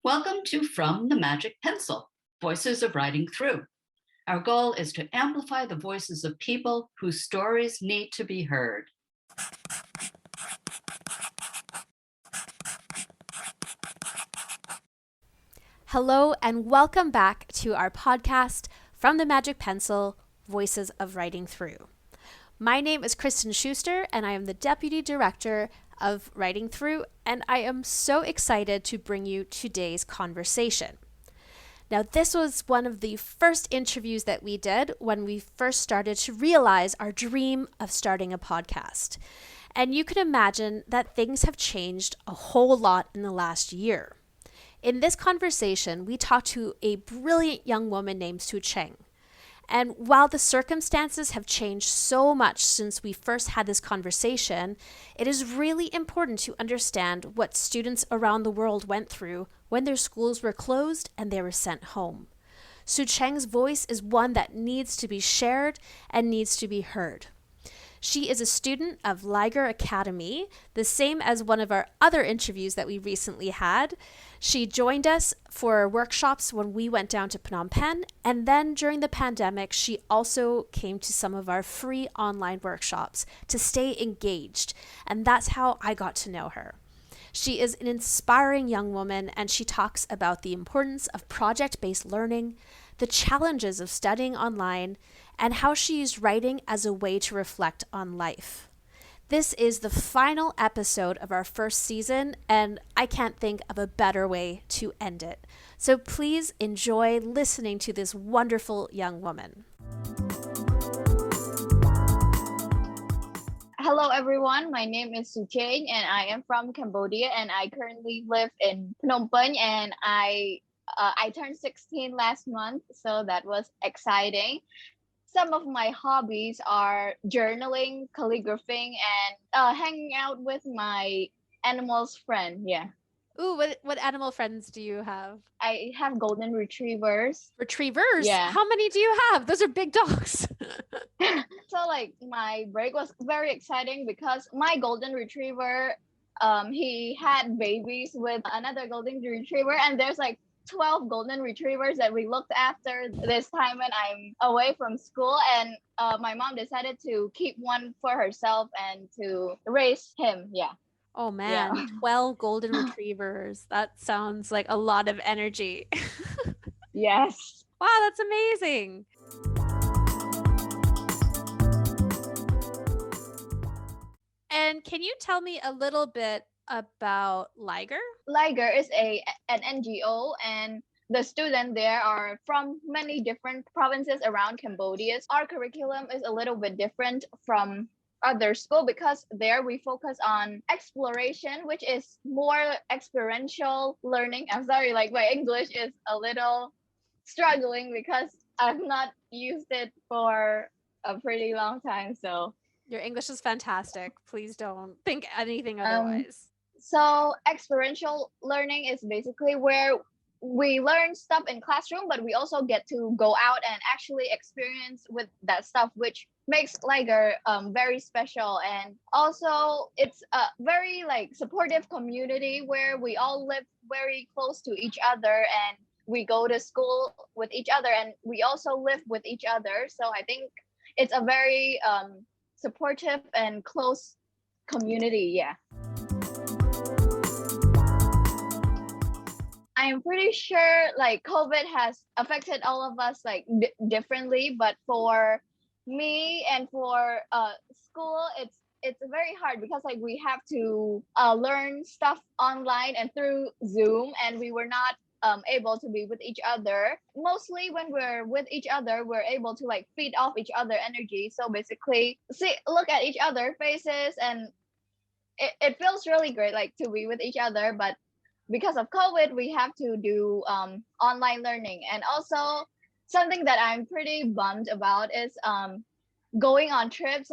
Welcome to From the Magic Pencil, Voices of Writing Through. Our goal is to amplify the voices of people whose stories need to be heard. Hello and welcome back to our podcast, From the Magic Pencil, Voices of Writing Through. My name is Kristin Schuster and I am the Deputy Director of Writing Through, and I am so excited to bring you today's conversation. Now, this was one of the first interviews that we did when we first started to realize our dream of starting a podcast. And you can imagine that things have changed a whole lot in the last year. In this conversation, we talked to a brilliant young woman named Soucheng. And while the circumstances have changed so much since we first had this conversation, it is really important to understand what students around the world went through when their schools were closed and they were sent home. Soucheng's voice is one that needs to be shared and needs to be heard. She is a student of Liger Academy, the same as one of our other interviews that we recently had. She joined us for workshops when we went down to Phnom Penh, and then during the pandemic, she also came to some of our free online workshops to stay engaged, and that's how I got to know her. She is an inspiring young woman, and she talks about the importance of project-based learning, the challenges of studying online, and how she used writing as a way to reflect on life. This is the final episode of our first season, and I can't think of a better way to end it. So please enjoy listening to this wonderful young woman. Hello everyone, my name is Soucheng and I am from Cambodia and I currently live in Phnom Penh, and I turned 16 last month, so that was exciting. Some of my hobbies are journaling, calligraphing, and hanging out with my animals friend. Yeah. Ooh, what animal friends do you have? I have golden retrievers. Retrievers? Yeah. How many do you have? Those are big dogs. So my break was very exciting because my golden retriever, he had babies with another golden retriever, and there's 12 golden retrievers that we looked after this time when I'm away from school, and my mom decided to keep one for herself and to raise him. Yeah. Oh man, yeah. 12 golden retrievers. That sounds like a lot of energy. Yes. Wow, that's amazing. And can you tell me a little bit about Liger? Liger is an NGO, and the students there are from many different provinces around Cambodia. Our curriculum is a little bit different from other school because there we focus on exploration, which is more experiential learning. I'm sorry, my English is a little struggling because I've not used it for a pretty long time. So your English is fantastic. Please don't think anything otherwise. So experiential learning is basically where we learn stuff in classroom, but we also get to go out and actually experience with that stuff, which makes Liger very special. And also it's a very supportive community where we all live very close to each other, and we go to school with each other, and we also live with each other. So I think it's a very supportive and close community. Yeah. I'm pretty sure COVID has affected all of us differently, but for me and for school, it's very hard because we have to learn stuff online and through Zoom, and we were not able to be with each other. Mostly when we're with each other, we're able to feed off each other energy. So basically look at each other faces, and it feels really great to be with each other. But because of COVID, we have to do online learning. And also something that I'm pretty bummed about is going on trips.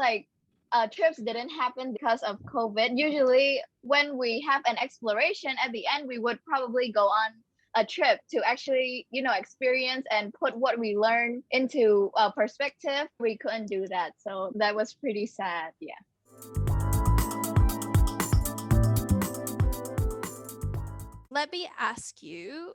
Trips didn't happen because of COVID. Usually when we have an exploration at the end, we would probably go on a trip to actually, experience and put what we learned into perspective. We couldn't do that. So that was pretty sad. Yeah. let me ask you,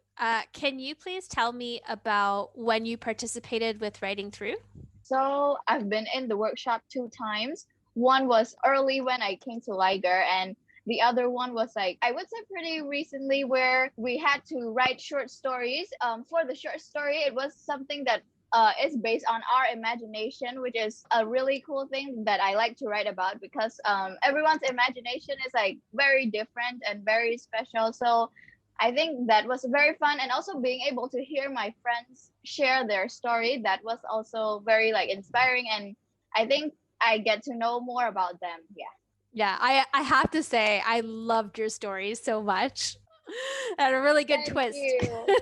can you please tell me about when you participated with Writing Through? So I've been in the workshop 2 times. One was early when I came to Liger, and the other one was like, I would say pretty recently, where we had to write short stories. For the short story, it was something that is based on our imagination, which is a really cool thing that I like to write about, because everyone's imagination is like very different and very special. So I think that was very fun, and also being able to hear my friends share their story, that was also very like inspiring, and I think I get to know more about them. Yeah. Yeah, I have to say, I loved your stories so much. And a really good Thank twist. you.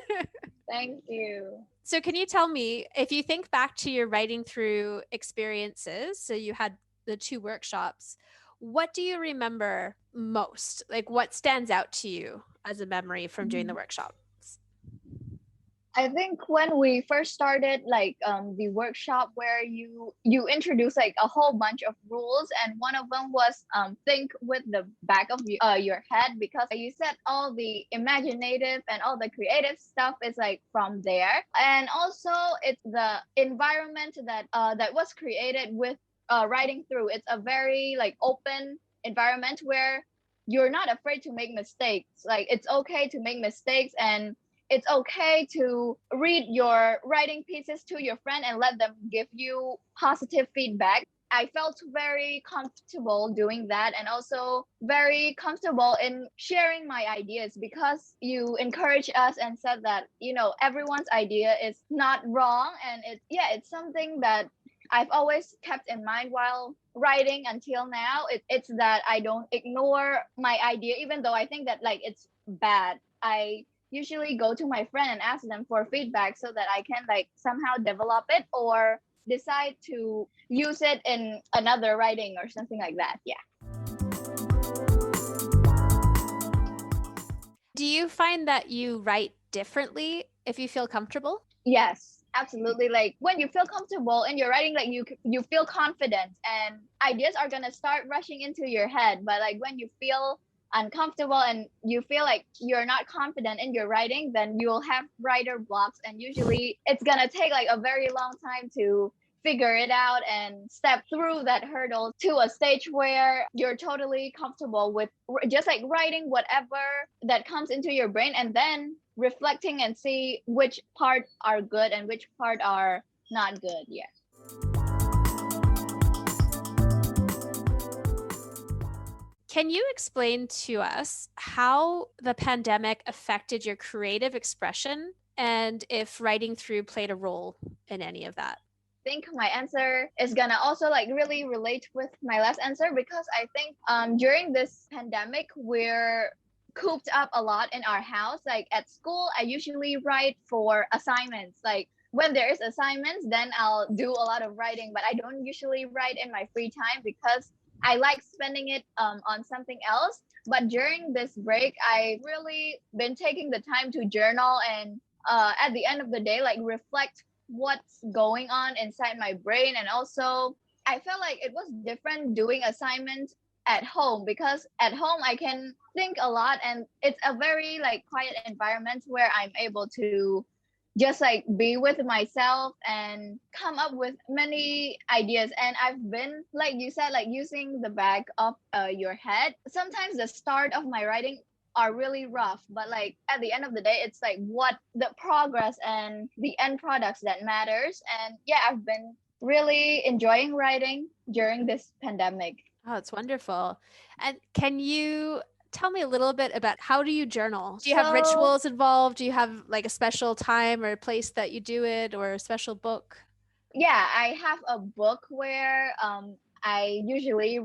Thank you. So can you tell me, if you think back to your Writing Through experiences, so you had the 2 workshops, what do you remember most? Like, what stands out to you as a memory from doing the workshops? I think when we first started, like the workshop, where you introduce like a whole bunch of rules, and one of them was think with the back of your head, because you said all the imaginative and all the creative stuff is like from there, and also it's the environment that that was created with Writing Through. It's a very like open environment where you're not afraid to make mistakes. Like it's okay to make mistakes, and it's okay to read your writing pieces to your friend and let them give you positive feedback. I felt very comfortable doing that, and also very comfortable in sharing my ideas, because you encourage us and said that, you know, everyone's idea is not wrong, and it's something that I've always kept in mind while writing until now. It's that I don't ignore my idea, even though I think that like it's bad. I usually go to my friend and ask them for feedback, so that I can like somehow develop it or decide to use it in another writing or something like that. Yeah. Do you find that you write differently if you feel comfortable? Yes, absolutely. Like when you feel comfortable in your writing, like you feel confident, and ideas are gonna start rushing into your head. But like when you feel uncomfortable and you feel like you're not confident in your writing, then you'll have writer blocks, and usually it's gonna take like a very long time to figure it out and step through that hurdle to a stage where you're totally comfortable with just like writing whatever that comes into your brain, and then reflecting and see which part are good and which part are not good. Yeah. Can you explain to us how the pandemic affected your creative expression, and if Writing Through played a role in any of that? Think my answer is gonna also like really relate with my last answer, because I think during this pandemic we're cooped up a lot in our house. Like at school, I usually write for assignments. Like when there is assignments, then I'll do a lot of writing, but I don't usually write in my free time, because I like spending it on something else. But during this break, I really been taking the time to journal, and at the end of the day, like reflect what's going on inside my brain. And also I felt like it was different doing assignments at home, because at home I can think a lot, and it's a very like quiet environment where I'm able to just like be with myself and come up with many ideas. And I've been, like you said, like using the back of your head. Sometimes the start of my writing are really rough, but like at the end of the day, it's like what the progress and the end products that matters. And yeah, I've been really enjoying writing during this pandemic. Oh, it's wonderful. And can you tell me a little bit about, how do you journal? Do you have So rituals involved? Do you have like a special time or place that you do it, or a special book? yeah, I have a book where I usually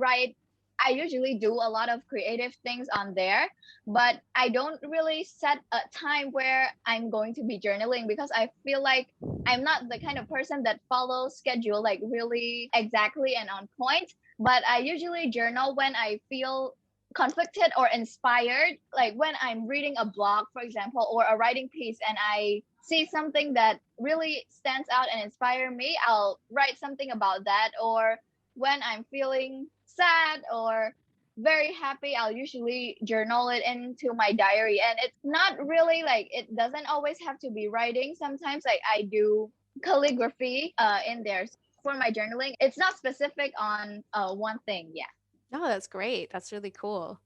do a lot of creative things on there, but I don't really set a time where I'm going to be journaling, because I feel like I'm not the kind of person that follows schedule like really exactly and on point. But I usually journal when I feel conflicted or inspired, like when I'm reading a blog, for example, or a writing piece, and I see something that really stands out and inspire me, I'll write something about that. Or when I'm feeling sad or very happy, I'll usually journal it into my diary. And it's not really like, it doesn't always have to be writing. Sometimes like I do calligraphy in there for my journaling. It's not specific on one thing. Yeah. No, that's great. That's really cool.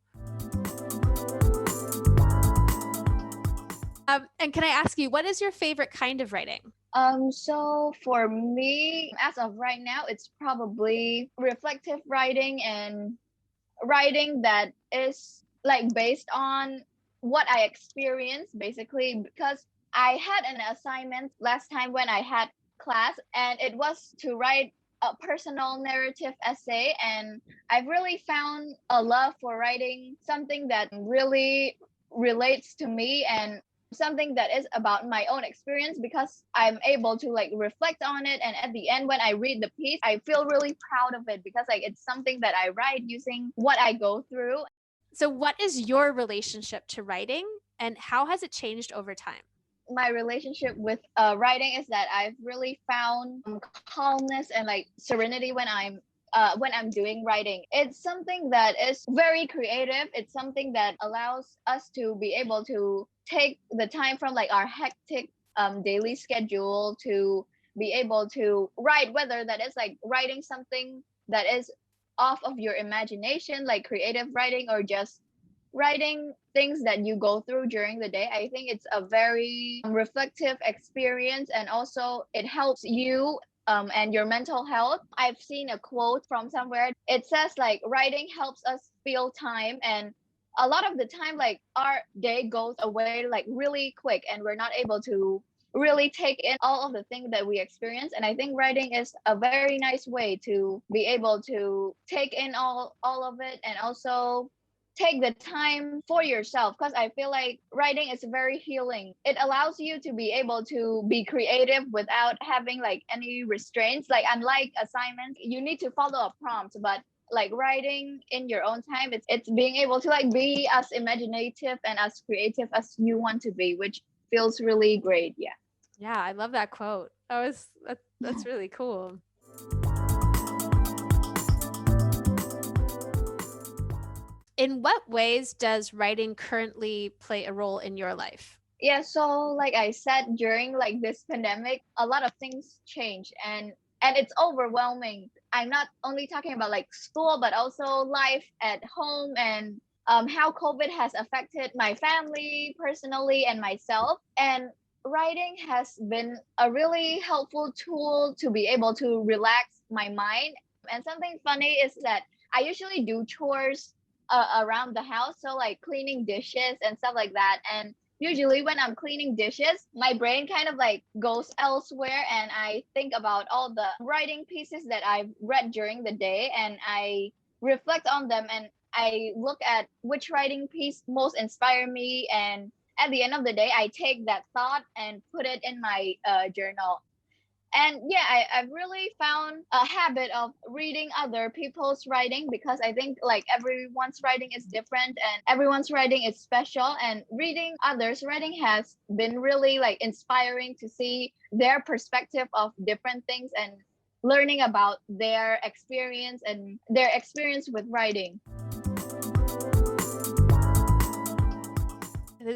And can I ask you, what is your favorite kind of writing? So for me, as of right now, it's probably reflective writing and writing that is like based on what I experienced, basically, because I had an assignment last time when I had class, and it was to write a personal narrative essay. And I've really found a love for writing something that really relates to me and something that is about my own experience, because I'm able to like reflect on it, and at the end when I read the piece I feel really proud of it, because like it's something that I write using what I go through. So what is your relationship to writing, and how has it changed over time? My relationship with writing is that I've really found calmness and like serenity when I'm doing writing. It's something that is very creative. It's something that allows us to be able to take the time from like our hectic daily schedule to be able to write, whether that is like writing something that is off of your imagination, like creative writing, or just writing things that you go through during the day. I think it's a very reflective experience, and also it helps you and your mental health. I've seen a quote from somewhere. It says like writing helps us feel time, and a lot of the time like our day goes away like really quick and we're not able to really take in all of the things that we experience. And I think writing is a very nice way to be able to take in all of it, and also take the time for yourself, because I feel like writing is very healing. It allows you to be able to be creative without having like any restraints. Like unlike assignments, you need to follow a prompt, but like writing in your own time, it's being able to like be as imaginative and as creative as you want to be, which feels really great. Yeah. Yeah, I love that quote. That's really cool. In what ways does writing currently play a role in your life? Yeah, so like I said, during like this pandemic, a lot of things change, and it's overwhelming. I'm not only talking about like school, but also life at home, and how COVID has affected my family personally and myself. And writing has been a really helpful tool to be able to relax my mind. And something funny is that I usually do chores around the house, so like cleaning dishes and stuff like that. And usually when I'm cleaning dishes, my brain kind of like goes elsewhere, and I think about all the writing pieces that I've read during the day, and I reflect on them, and I look at which writing piece most inspire me. And at the end of the day, I take that thought and put it in my journal. And yeah, I've really found a habit of reading other people's writing, because I think like everyone's writing is different and everyone's writing is special, and reading others writing has been really like inspiring to see their perspective of different things, and learning about their experience and their experience with writing.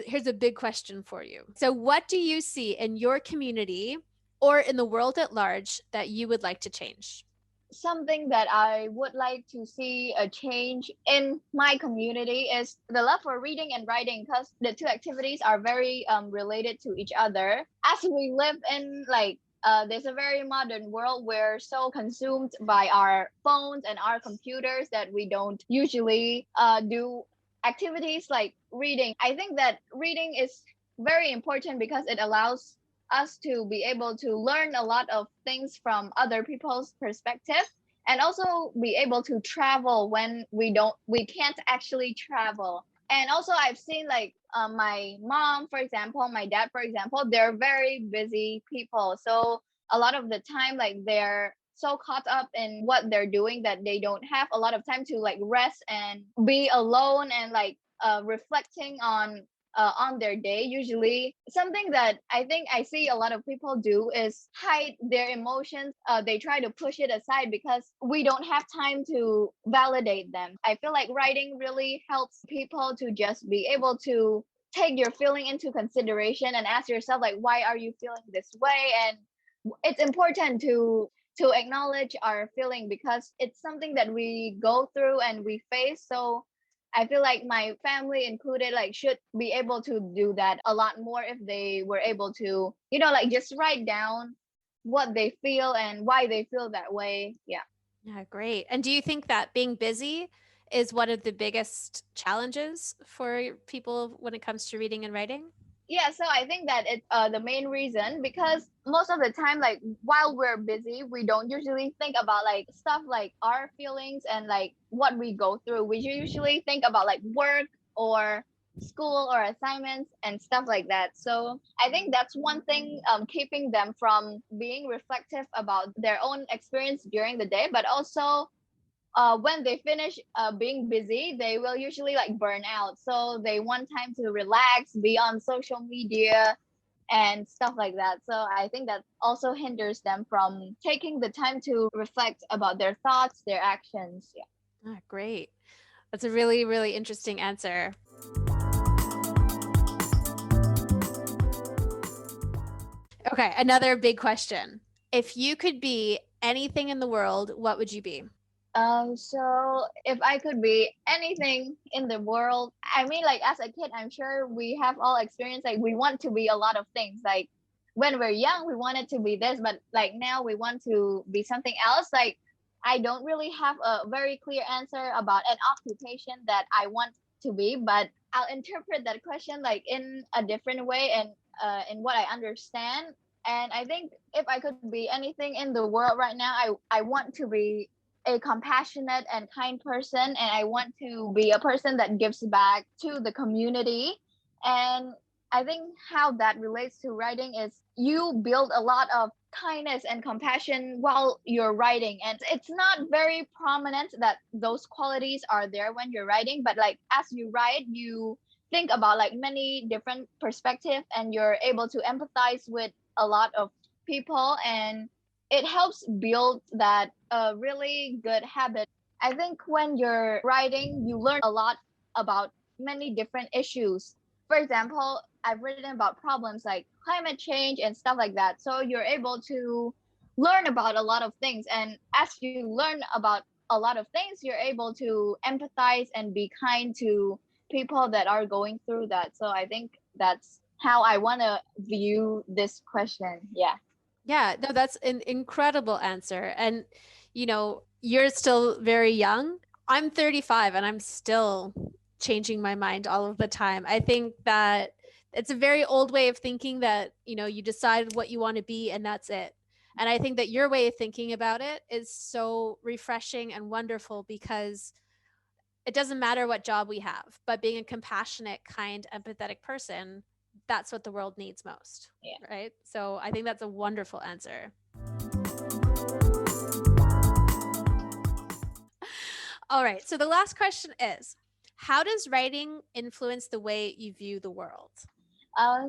Here's a big question for you. So what do you see in your community or in the world at large that you would like to change? Something that I would like to see a change in my community is the love for reading and writing, because the two activities are very related to each other. As we live in like there's a very modern world, we're so consumed by our phones and our computers that we don't usually do activities like reading. I think that reading is very important because it allows us to be able to learn a lot of things from other people's perspective, and also be able to travel when we can't actually travel. And also I've seen like my mom, for example, my dad, for example, they're very busy people, so a lot of the time like they're so caught up in what they're doing that they don't have a lot of time to like rest and be alone, and like reflecting on on their day. Usually, something that I think I see a lot of people do is hide their emotions. They try to push it aside because we don't have time to validate them. I feel like writing really helps people to just be able to take your feeling into consideration and ask yourself like, why are you feeling this way? And it's important to acknowledge our feeling because it's something that we go through and we face. So I feel like my family included like should be able to do that a lot more if they were able to, like just write down what they feel and why they feel that way. Yeah. Yeah, great. And do you think that being busy is one of the biggest challenges for people when it comes to reading and writing? Yeah, so I think that it's the main reason because most of the time, like while we're busy, we don't usually think about like stuff like our feelings and like what we go through. We usually think about like work or school or assignments and stuff like that. So I think that's one thing keeping them from being reflective about their own experience during the day, but also when they finish being busy, they will usually like burn out. So they want time to relax, be on social media and stuff like that. So I think that also hinders them from taking the time to reflect about their thoughts, their actions. Yeah. Ah, great. That's a really, really interesting answer. Okay, another big question. If you could be anything in the world, what would you be? So if I could be anything in the world, I mean, like as a kid, I'm sure we have all experienced like we want to be a lot of things. Like when we're young, we wanted to be this, but like now we want to be something else. Like I don't really have a very clear answer about an occupation that I want to be, but I'll interpret that question like in a different way and in what I understand. And I think if I could be anything in the world right now, I want to be a compassionate and kind person, and I want to be a person that gives back to the community. And I think how that relates to writing is you build a lot of kindness and compassion while you're writing, and it's not very prominent that those qualities are there when you're writing, but like as you write you think about like many different perspectives and you're able to empathize with a lot of people, and it helps build that really good habit. I think when you're writing, you learn a lot about many different issues. For example, I've written about problems like climate change and stuff like that. So you're able to learn about a lot of things. And as you learn about a lot of things, you're able to empathize and be kind to people that are going through that. So I think that's how I want to view this question. Yeah. Yeah, no, that's an incredible answer. And, you're still very young. I'm 35 and I'm still changing my mind all of the time. I think that it's a very old way of thinking that, you decide what you want to be and that's it. And I think that your way of thinking about it is so refreshing and wonderful because it doesn't matter what job we have, but being a compassionate, kind, empathetic person, that's what the world needs most. Yeah. Right. So I think that's a wonderful answer. All right. So the last question is, how does writing influence the way you view the world?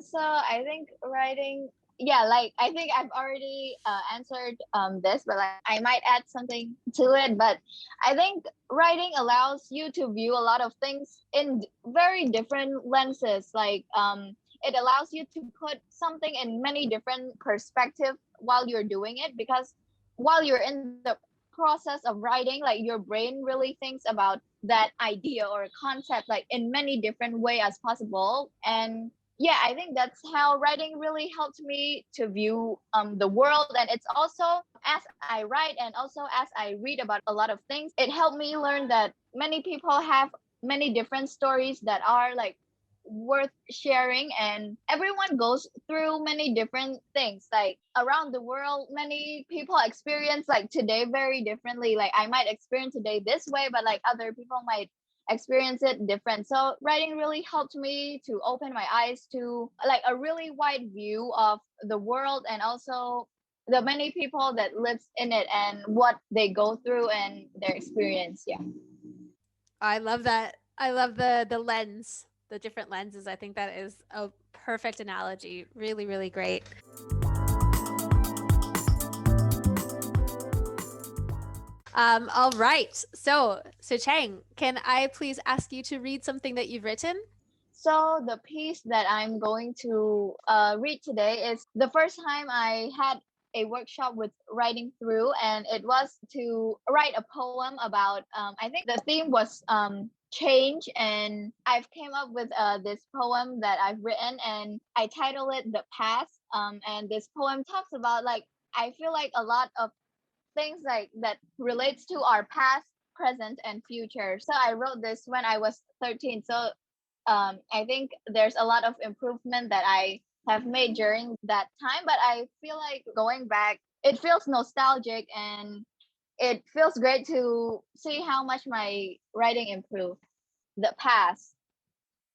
So I think writing, yeah, like I think I've already answered this, but like I might add something to it. But I think writing allows you to view a lot of things in very different lenses. Like it allows you to put something in many different perspectives while you're doing it, because while you're in the process of writing, like your brain really thinks about that idea or concept like in many different way as possible. And yeah, I think that's how writing really helped me to view the world. And it's also as I write and also as I read about a lot of things, it helped me learn that many people have many different stories that are like worth sharing, and everyone goes through many different things like around the world. Many people experience like today very differently. Like I might experience today this way, but like other people might experience it different. So writing really helped me to open my eyes to like a really wide view of the world, and also the many people that lives in it and what they go through and their experience. Yeah. I love that. I love the lens the different lenses. I think that is a perfect analogy. Really, really great. All right. So Cheng, can I please ask you to read something that you've written? So the piece that I'm going to read today is the first time I had a workshop with writing through, and it was to write a poem about. I think the theme was change, and I've came up with this poem that I've written, and I title it "The Past." And this poem talks about like I feel like a lot of things like that relates to our past, present, and future. So I wrote this when I was 13. So I think there's a lot of improvement that I have made during that time, but I feel like going back, it feels nostalgic and it feels great to see how much my writing improved. The past.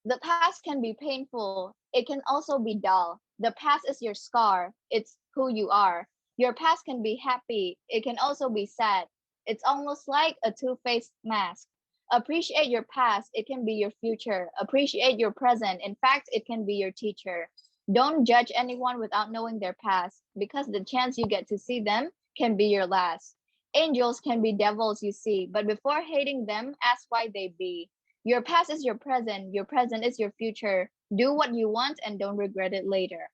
The past can be painful. It can also be dull. The past is your scar. It's who you are. Your past can be happy. It can also be sad. It's almost like a two-faced mask. Appreciate your past. It can be your future. Appreciate your present. In fact, it can be your teacher. Don't judge anyone without knowing their past, because the chance you get to see them can be your last. Angels can be devils you see, but before hating them, ask why they be. Your past is your present is your future. Do what you want and don't regret it later.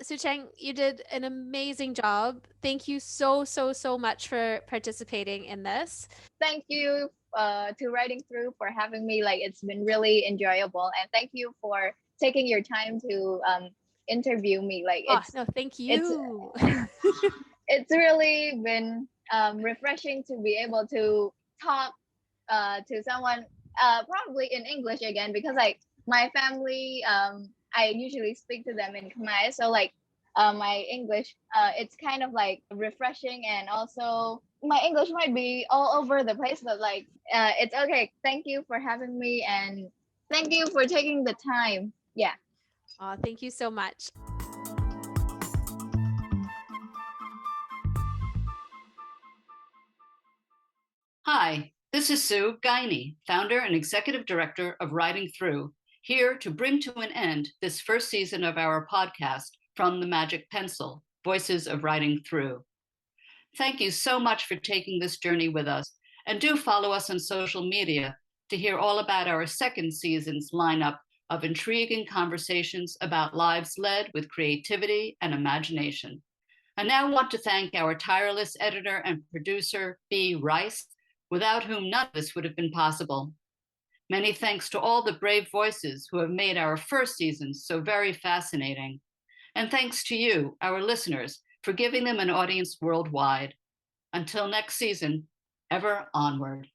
Soucheng, you did an amazing job. Thank you so, so, so much for participating in this. Thank you to Writing Through for having me. Like, it's been really enjoyable, and thank you for taking your time to interview me. Like, no, thank you. It's really been refreshing to be able to talk to someone probably in English again, because like my family I usually speak to them in Khmer, so like my English it's kind of like refreshing, and also my English might be all over the place, but like it's okay. Thank you for having me, and thank you for taking the time. Yeah. Thank you so much. Hi, this is Sou Chheng, founder and executive director of Writing Through, here to bring to an end this first season of our podcast, From the Magic Pencil, Voices of Writing Through. Thank you so much for taking this journey with us, and do follow us on social media to hear all about our second season's lineup of intriguing conversations about lives led with creativity and imagination. I now want to thank our tireless editor and producer, B. Rice, without whom none of this would have been possible. Many thanks to all the brave voices who have made our first season so very fascinating. And thanks to you, our listeners, for giving them an audience worldwide. Until next season, ever onward.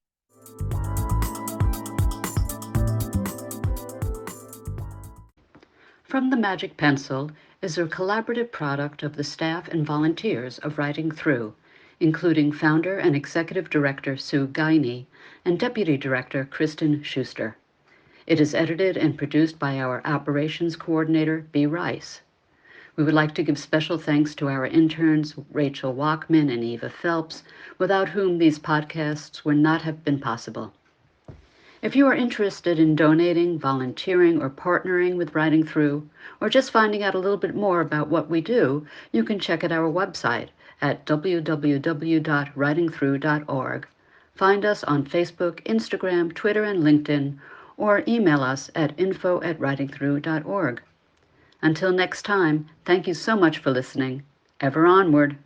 From the Magic Pencil is a collaborative product of the staff and volunteers of Writing Through, including founder and executive director Sou Chheng and deputy director Kristin Schuster. It is edited and produced by our operations coordinator, B. Rice. We would like to give special thanks to our interns, Rachel Walkman and Eva Phelps, without whom these podcasts would not have been possible. If you are interested in donating, volunteering, or partnering with Writing Through, or just finding out a little bit more about what we do, you can check out our website at www.writingthrough.org. Find us on Facebook, Instagram, Twitter, and LinkedIn, or email us at info@writingthrough.org. Until next time, thank you so much for listening. Ever onward.